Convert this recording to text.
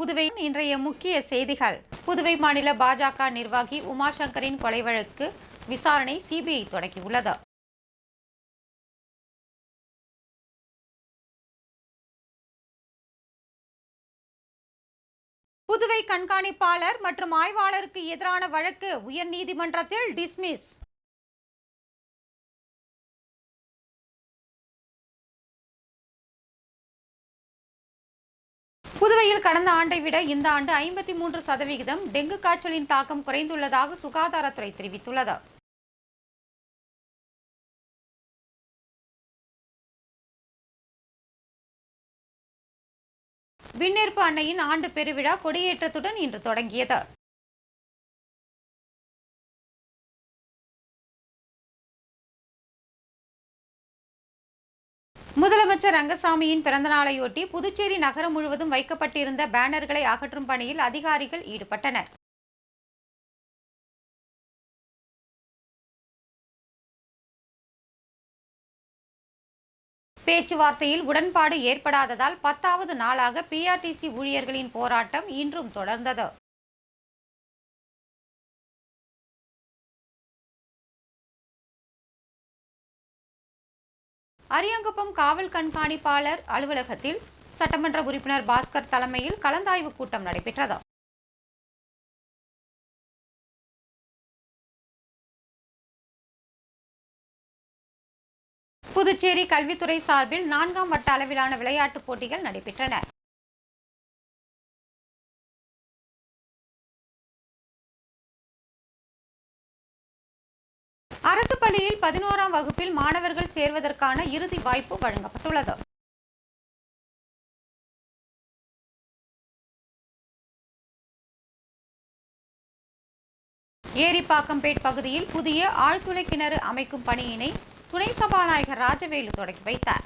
புதுவையின் இன்றைய முக்கிய செய்திகள். புதுவை மாநில பாஜக நிர்வாகி உமாசங்கரின் கொலை வழக்கு விசாரணை சிபிஐ தொடங்கியுள்ளது. புதுவை கண்காணிப்பாளர் மற்றும் ஆய்வாளருக்கு எதிரான வழக்கு உயர்நீதிமன்றத்தில் டிஸ்மிஸ். புதுவையில் கடந்த ஆண்டை விட இந்த ஆண்டு 53% டெங்கு காய்ச்சலின் தாக்கம் குறைந்துள்ளதாக சுகாதாரத்துறை தெரிவித்துள்ளது. விண்ணேற்பு அன்னையின் ஆண்டு பெருவிழா கொடியேற்றத்துடன் இன்று தொடங்கியது. முதலமைச்சர் ரங்கசாமியின் பிறந்தநாளையொட்டி புதுச்சேரி நகரம் முழுவதும் வைக்கப்பட்டிருந்த பேனர்களை அகற்றும் பணியில் அதிகாரிகள் ஈடுபட்டனர். பேச்சுவார்த்தையில் உடன்பாடு ஏற்படாததால் 10வது நாளாக பிஆர்டிசி ஊழியர்களின் போராட்டம் இன்றும் தொடர்ந்தது. அரியாங்குப்பம் காவல் கண்காணிப்பாளர் அலுவலகத்தில் சட்டமன்ற உறுப்பினர் பாஸ்கர் தலைமையில் கலந்தாய்வு கூட்டம் நடைபெற்றது. புதுச்சேரி கல்வித்துறை சார்பில் 4ஆம் வட்ட அளவிலான விளையாட்டுப் போட்டிகள் நடைபெற்றன. அரசு பள்ளியில் 11ஆம் வகுப்பில் மாணவர்கள் சேர்வதற்கான இறுதி வாய்ப்பு வழங்கப்பட்டுள்ளது. ஏரிப்பாக்கம்பேட் பகுதியில் புதிய ஆழ்துளை கிணறு அமைக்கும் பணியினை துணை சபாநாயகர் ராஜவேலு தொடங்கி வைத்தார்.